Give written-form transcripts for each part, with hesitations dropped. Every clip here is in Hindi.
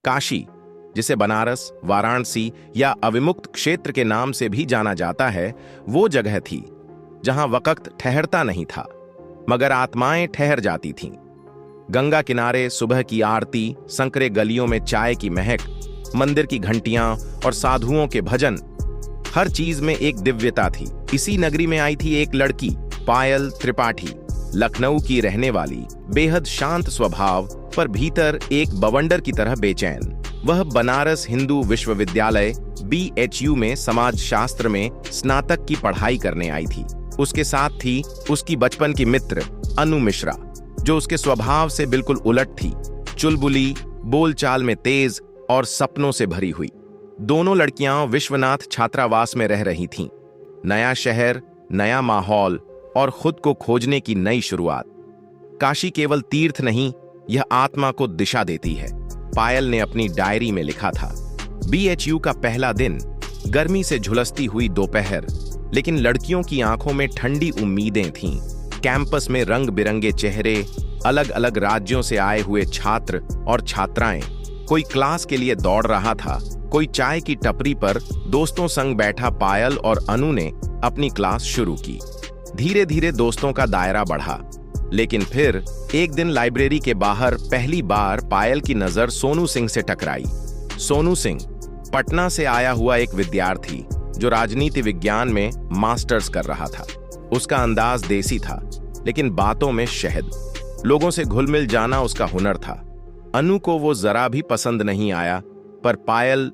काशी, जिसे बनारस, वाराणसी या अविमुक्त क्षेत्र के नाम से भी जाना जाता है, वो जगह थी जहां वक्त ठहरता नहीं था मगर आत्माएं ठहर जाती थीं। गंगा किनारे सुबह की आरती, संकरे गलियों में चाय की महक, मंदिर की घंटियां और साधुओं के भजन, हर चीज में एक दिव्यता थी। इसी नगरी में आई थी एक लड़की, पायल त्रिपाठी, लखनऊ की रहने वाली, बेहद शांत स्वभाव पर भीतर एक बवंडर की तरह बेचैन। वह बनारस हिंदू विश्वविद्यालय BHU में समाज शास्त्र में स्नातक की पढ़ाई करने आई थी। उसके साथ थी उसकी बचपन की मित्र अनु मिश्रा, जो उसके स्वभाव से बिल्कुल उलट थी, चुलबुली, बोलचाल में तेज और सपनों से भरी हुई। दोनों लड़कियां विश्वनाथ छात्रावास में रह रही थीं। नया शहर, नया माहौल और खुद को खोजने की नई शुरुआत। काशी केवल तीर्थ नहीं, यह आत्मा को दिशा देती है। पायल ने अपनी डायरी में लिखा था, BHU का पहला दिन, गर्मी से झुलसती हुई दोपहर, लेकिन लड़कियों की आंखों में ठंडी उम्मीदें थीं। कैंपस में रंग बिरंगे चेहरे, अलग अलग राज्यों से आए हुए छात्र और छात्राएं। कोई क्लास के लिए दौड़ रहा था, कोई चाय की टपरी पर दोस्तों संग बैठा। पायल और अनु ने अपनी क्लास शुरू की। धीरे धीरे दोस्तों का दायरा बढ़ा, लेकिन फिर एक दिन लाइब्रेरी के बाहर पहली बार पायल की नजर सोनू सिंह से टकराई। सोनू सिंह पटना से आया हुआ एक विद्यार्थी जो राजनीति विज्ञान में मास्टर्स कर रहा था। उसका अंदाज देसी था, लेकिन बातों में शहद। लोगों से घुल मिल जाना उसका हुनर था। अनु को वो जरा भी पसंद नहीं आया, पर पायल,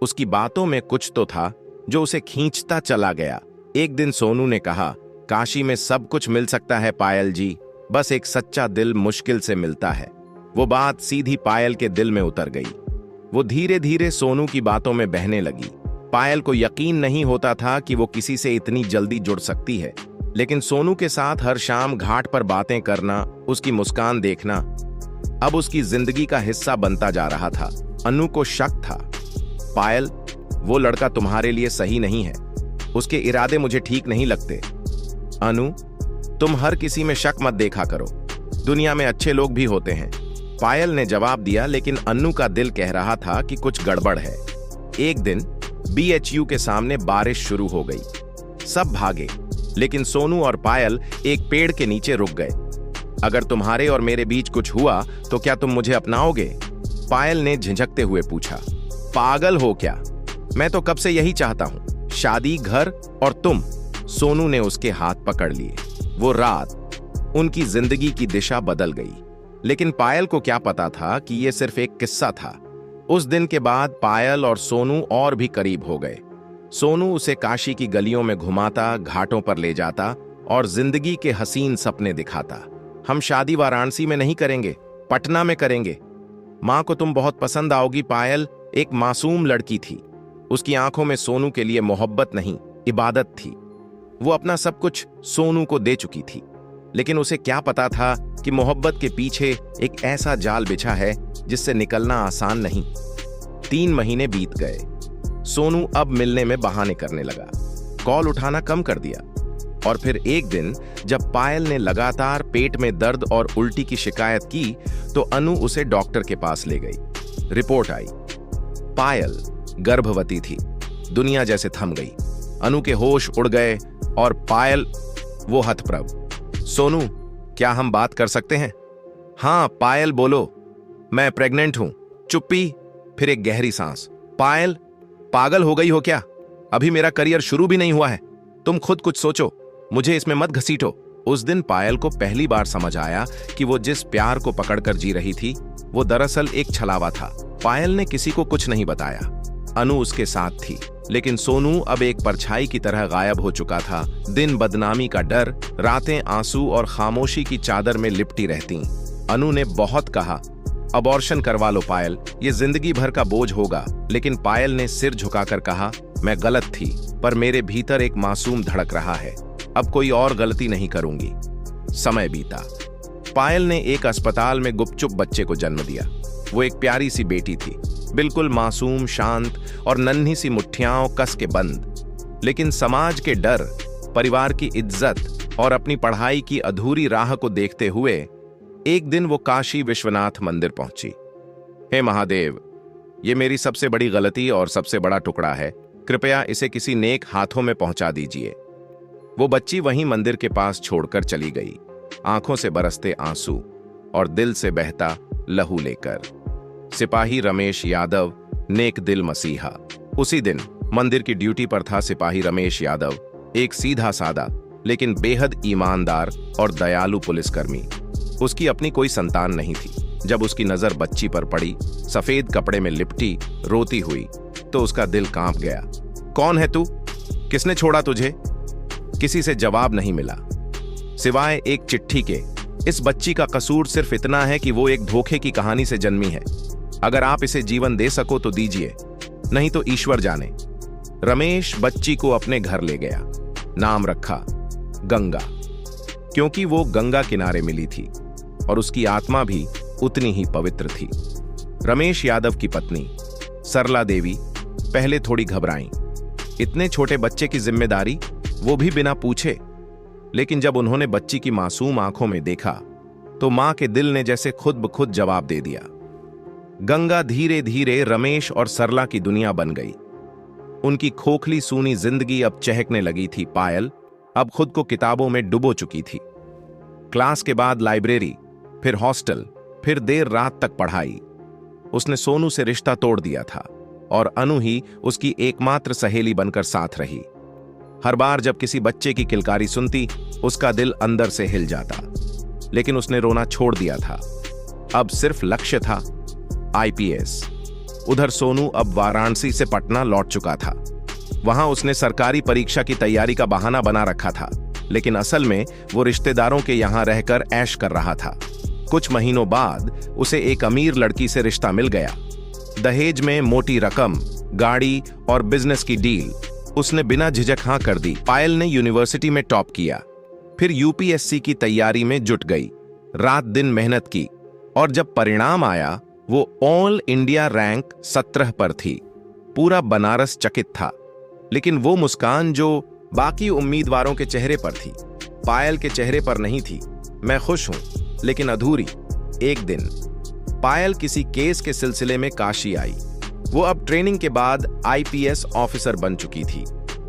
उसकी बातों में कुछ तो था जो उसे खींचता चला गया। एक दिन सोनू ने कहा, काशी में सब कुछ मिल सकता है पायल जी, बस एक सच्चा दिल मुश्किल से मिलता है। वो बात सीधी पायल के दिल में उतर गई। वो धीरे धीरे सोनू की बातों में बहने लगी। पायल को यकीन नहीं होता था कि वो किसी से इतनी जल्दी जुड़ सकती है, लेकिन सोनू के साथ हर शाम घाट पर बातें करना, उसकी मुस्कान देखना अब उसकी जिंदगी का हिस्सा बनता जा रहा था। अनु को शक था, पायल, वो लड़का तुम्हारे लिए सही नहीं है, उसके इरादे मुझे ठीक नहीं लगते। अनु, तुम हर किसी में शक मत देखा करो, दुनिया में अच्छे लोग भी होते हैं। पायल ने जवाब दिया, लेकिन अनु का दिल कह रहा था कि कुछ गड़बड़ है। एक दिन BHU के सामने बारिश शुरू हो गई। सब भागे, लेकिन सोनू और पायल एक पेड़ के नीचे रुक गए। अगर तुम्हारे और मेरे बीच कुछ हुआ तो क्या तुम मुझे अपनाओगे? पायल ने झिझकते हुए पूछा। पागल हो क्या? मैं तो कब से यही चाहता हूं, शादी, घर और तुम। सोनू ने उसके हाथ पकड़ लिए। वो रात उनकी जिंदगी की दिशा बदल गई, लेकिन पायल को क्या पता था कि यह सिर्फ एक किस्सा था। उस दिन के बाद पायल और सोनू और भी करीब हो गए। सोनू उसे काशी की गलियों में घुमाता, घाटों पर ले जाता और जिंदगी के हसीन सपने दिखाता। हम शादी वाराणसी में नहीं करेंगे, पटना में करेंगे। मां को तुम बहुत पसंद आओगी। पायल एक मासूम लड़की थी। उसकी आंखों में सोनू के लिए मोहब्बत नहीं, इबादत थी। वो अपना सब कुछ सोनू को दे चुकी थी, लेकिन उसे क्या पता था कि मोहब्बत के पीछे एक ऐसा जाल बिछा है जिससे निकलना आसान नहीं। 3 महीने बीत गए। सोनू अब मिलने में बहाने करने लगा, कॉल उठाना कम कर दिया। और फिर एक दिन जब पायल ने लगातार पेट में दर्द और उल्टी की शिकायत की, तो अनु उसे डॉक्टर के पास ले गई। रिपोर्ट आई, पायल गर्भवती थी। दुनिया जैसे थम गई। अनु के होश उड़ गए और पायल, वो हतप्रभ। सोनू, क्या हम बात कर सकते हैं? हाँ पायल, बोलो, मैं प्रेग्नेंट हूं। चुप्पी, फिर एक गहरी सांस। पायल, पागल हो गई हो क्या? अभी मेरा करियर शुरू भी नहीं हुआ है। तुम खुद कुछ सोचो, मुझे इसमें मत घसीटो। उस दिन पायल को पहली बार समझ आया कि वो जिस प्यार को पकड़कर जी रही थी, वो दरअसल एक छलावा था। पायल ने किसी को कुछ नहीं बताया। अनु उसके साथ थी, लेकिन सोनू अब एक परछाई की तरह गायब हो चुका था। दिन बदनामी का डर, रातें आंसू और खामोशी की चादर में लिपटी रहती। अनु ने बहुत कहा, अबॉर्शन करवा लो पायल, ये जिंदगी भर का बोझ होगा। लेकिन पायल ने सिर झुकाकर कहा, मैं गलत थी, पर मेरे भीतर एक मासूम धड़क रहा है। अब कोई और गलती नहीं करूंगी। समय बीता। पायल ने एक अस्पताल में गुपचुप बच्चे को जन्म दिया। वो एक प्यारी सी बेटी थी, बिल्कुल मासूम, शांत और नन्ही सी मुट्ठियां कस के बंद। लेकिन समाज के डर, परिवार की इज्जत और अपनी पढ़ाई की अधूरी राह को देखते हुए एक दिन वो काशी विश्वनाथ मंदिर पहुंची। हे महादेव, ये मेरी सबसे बड़ी गलती और सबसे बड़ा टुकड़ा है। कृपया इसे किसी नेक हाथों में पहुंचा दीजिए। वो बच्ची वहीं मंदिर के पास छोड़कर चली गई, आंखों से बरसते आंसू और दिल से बहता लहू लेकर। सिपाही रमेश यादव, नेक दिल मसीहा। उसी दिन मंदिर की ड्यूटी पर था सिपाही रमेश यादव, एक सीधा सादा लेकिन बेहद ईमानदार और दयालु पुलिसकर्मी। उसकी अपनी कोई संतान नहीं थी। जब उसकी नजर बच्ची पर पड़ी, सफेद कपड़े में लिपटी रोती हुई, तो उसका दिल कांप गया। कौन है तू? किसने छोड़ा तुझे? किसी से जवाब नहीं मिला सिवाय एक चिट्ठी के। इस बच्ची का कसूर सिर्फ इतना है कि वो एक धोखे की कहानी से जन्मी है। अगर आप इसे जीवन दे सको तो दीजिए, नहीं तो ईश्वर जाने। रमेश बच्ची को अपने घर ले गया। नाम रखा गंगा, क्योंकि वो गंगा किनारे मिली थी और उसकी आत्मा भी उतनी ही पवित्र थी। रमेश यादव की पत्नी सरला देवी पहले थोड़ी घबराईं। इतने छोटे बच्चे की जिम्मेदारी, वो भी बिना पूछे। लेकिन जब उन्होंने बच्ची की मासूम आंखों में देखा तो मां के दिल ने जैसे खुद ब खुद जवाब दे दिया। गंगा धीरे धीरे रमेश और सरला की दुनिया बन गई। उनकी खोखली सूनी जिंदगी अब चहकने लगी थी। पायल अब खुद को किताबों में डुबो चुकी थी। क्लास के बाद लाइब्रेरी, फिर हॉस्टल, फिर देर रात तक पढ़ाई। उसने सोनू से रिश्ता तोड़ दिया था और अनु ही उसकी एकमात्र सहेली बनकर साथ रही। हर बार जब किसी बच्चे की किलकारी सुनती, उसका दिल अंदर से हिल जाता। लेकिन उसने रोना छोड़ दिया था। अब सिर्फ लक्ष्य था आईपीएस। उधर सोनू अब वाराणसी से पटना लौट चुका था। वहां उसने सरकारी परीक्षा की तैयारी का बहाना बना रखा था, लेकिन असल में वो रिश्तेदारों के यहां रहकर ऐश कर रहा था। कुछ महीनों बाद उसे एक अमीर लड़की से रिश्ता मिल गया। दहेज में मोटी रकम, गाड़ी और बिजनेस की डील। उसने बिना झिझक हां कर दी। पायल ने यूनिवर्सिटी में टॉप किया, फिर यूपीएससी की तैयारी में जुट गई। रात दिन मेहनत की और जब परिणाम आया, वो ऑल इंडिया रैंक 17 पर थी। पूरा बनारस चकित था। लेकिन वो मुस्कान जो बाकी उम्मीदवारों के चेहरे पर थी, पायल के चेहरे पर नहीं थी। मैं खुश हूं, लेकिन अधूरी। एक दिन पायल किसी केस के सिलसिले में काशी आई। वो अब ट्रेनिंग के बाद आईपीएस ऑफिसर बन चुकी थी।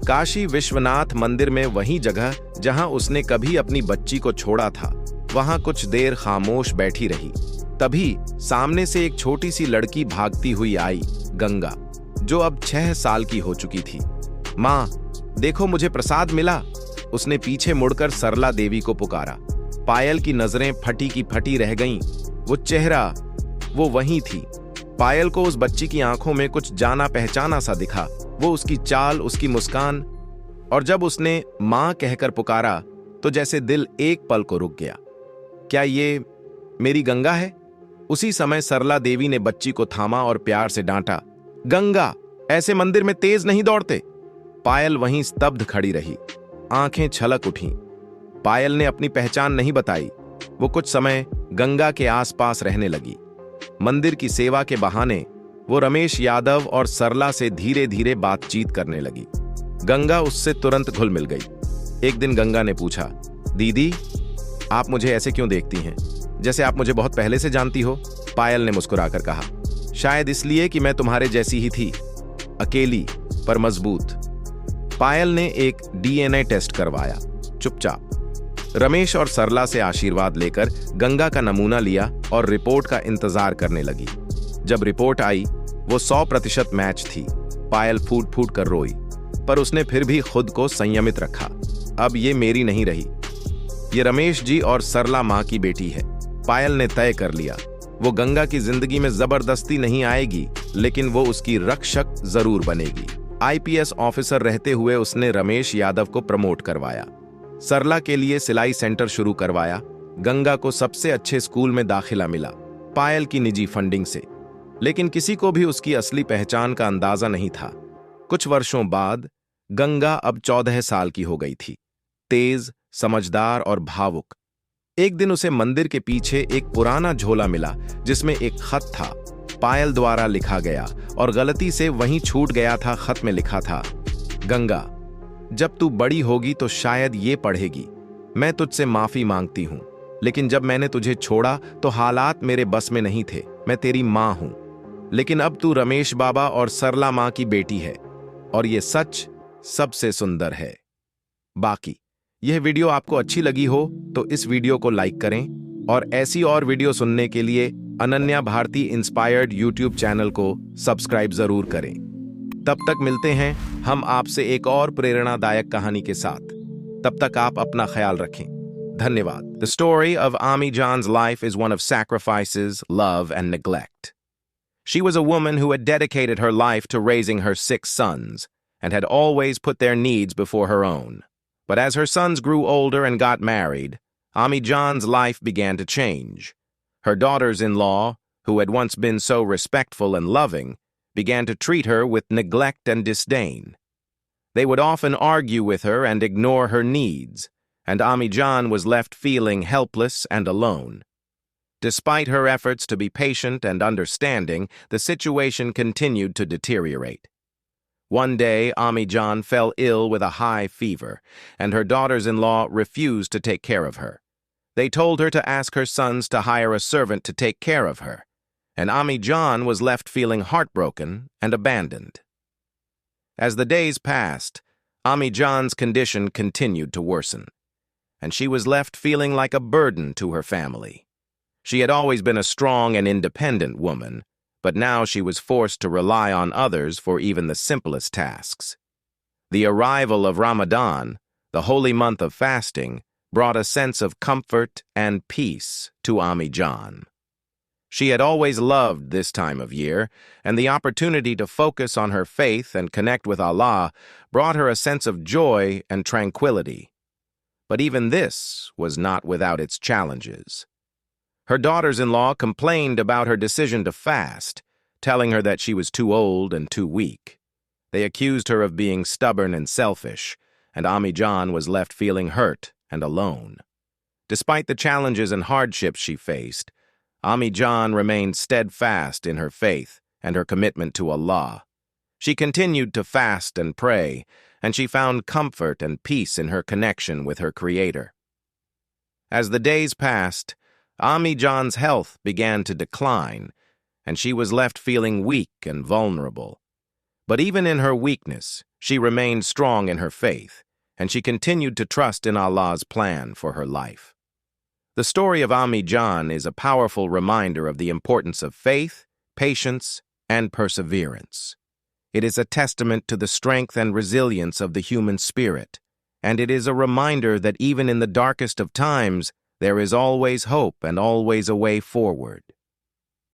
काशी विश्वनाथ मंदिर में वही जगह जहां उसने कभी अपनी बच्ची को छोड़ा था, वहां कुछ देर खामोश बैठी रही। तभी सामने से एक छोटी सी लड़की भागती हुई आई, गंगा, जो अब 6 साल की हो चुकी थी। मां, देखो मुझे प्रसाद मिला। उसने पीछे मुड़कर सरला देवी को पुकारा। पायल की नजरें फटी की फटी रह गईं। वो चेहरा, वो वही थी। पायल को उस बच्ची की आंखों में कुछ जाना पहचाना सा दिखा। वो उसकी चाल, उसकी मुस्कान, और जब उसने मां कहकर पुकारा तो जैसे दिल एक पल को रुक गया। क्या ये मेरी गंगा है? उसी समय सरला देवी ने बच्ची को थामा और प्यार से डांटा। गंगा, ऐसे मंदिर में तेज नहीं दौड़ते। पायल वहीं स्तब्ध खड़ी रही, आंखें छलक उठीं। पायल ने अपनी पहचान नहीं बताई। वो कुछ समय गंगा के आसपास रहने लगी। मंदिर की सेवा के बहाने वो रमेश यादव और सरला से धीरे धीरे बातचीत करने लगी। गंगा उससे तुरंत घुल मिल गई। एक दिन गंगा ने पूछा, दीदी, आप मुझे ऐसे क्यों देखती हैं, जैसे आप मुझे बहुत पहले से जानती हो? पायल ने मुस्कुराकर कहा, शायद इसलिए कि मैं तुम्हारे जैसी ही थी, अकेली पर मजबूत। पायल ने एक डीएनए टेस्ट करवाया, चुपचाप। रमेश और सरला से आशीर्वाद लेकर गंगा का नमूना लिया और रिपोर्ट का इंतजार करने लगी। जब रिपोर्ट आई, वो 100% मैच थी। पायल फूट फूट कर रोई, पर उसने फिर भी खुद को संयमित रखा। अब ये मेरी नहीं रही, ये रमेश जी और सरला मां की बेटी है। पायल ने तय कर लिया, वो गंगा की जिंदगी में जबरदस्ती नहीं आएगी, लेकिन वो उसकी रक्षक जरूर बनेगी। आईपीएस ऑफिसर रहते हुए उसने रमेश यादव को प्रमोट करवाया, सरला के लिए सिलाई सेंटर शुरू करवाया, गंगा को सबसे अच्छे स्कूल में दाखिला मिला, पायल की निजी फंडिंग से। लेकिन किसी को भी उसकी असली पहचान का अंदाजा नहीं था। कुछ वर्षों बाद गंगा अब 14 साल की हो गई थी, तेज, समझदार और भावुक। एक दिन उसे मंदिर के पीछे एक पुराना झोला मिला, जिसमें एक खत था, पायल द्वारा लिखा गया, और गलती से वहीं छूट गया था। खत में लिखा था, गंगा, जब तू बड़ी होगी तो शायद ये पढ़ेगी, मैं तुझसे माफी मांगती हूं, लेकिन जब मैंने तुझे छोड़ा तो हालात मेरे बस में नहीं थे। मैं तेरी मां हूं, लेकिन अब तू रमेश बाबा और सरला माँ की बेटी है और ये सच सबसे सुंदर है। बाकी यह वीडियो आपको अच्छी लगी हो तो इस वीडियो को लाइक करें और ऐसी और वीडियो सुनने के लिए Ananya Bharti inspired YouTube channel को सब्सक्राइब जरूर करें। तब तक मिलते हैं हम आपसे एक और प्रेरणादायक कहानी के साथ। तब तक आप अपना ख्याल रखें। धन्यवाद। The story of Ami Jan's life is one of sacrifices, love, and neglect. She was a woman who had dedicated her life to raising her 6 sons and had always put their needs before her own. But as her sons grew older and got married, Ami Jan's life began to change. Her daughters-in-law, who had once been so respectful and loving, began to treat her with neglect and disdain. They would often argue with her and ignore her needs, and Ami Jan was left feeling helpless and alone. Despite her efforts to be patient and understanding, the situation continued to deteriorate. One day, Ami Jan fell ill with a high fever, and her daughters-in-law refused to take care of her. They told her to ask her sons to hire a servant to take care of her, and Ami Jan was left feeling heartbroken and abandoned. As the days passed, Ami Jan's condition continued to worsen, and she was left feeling like a burden to her family. She had always been a strong and independent woman, but now she was forced to rely on others for even the simplest tasks. The arrival of Ramadan, the holy month of fasting, brought a sense of comfort and peace to Ami Jan. She had always loved this time of year, and the opportunity to focus on her faith and connect with Allah brought her a sense of joy and tranquility. But even this was not without its challenges. Her daughters-in-law complained about her decision to fast, telling her that she was too old and too weak. They accused her of being stubborn and selfish, and Ami Jan was left feeling hurt and alone. Despite the challenges and hardships she faced, Ami Jan remained steadfast in her faith and her commitment to Allah. She continued to fast and pray, and she found comfort and peace in her connection with her Creator. As the days passed, Ami Jan's health began to decline, and she was left feeling weak and vulnerable. But even in her weakness, she remained strong in her faith, and she continued to trust in Allah's plan for her life. The story of Ami Jan is a powerful reminder of the importance of faith, patience, and perseverance. It is a testament to the strength and resilience of the human spirit, and it is a reminder that even in the darkest of times, there is always hope and always a way forward.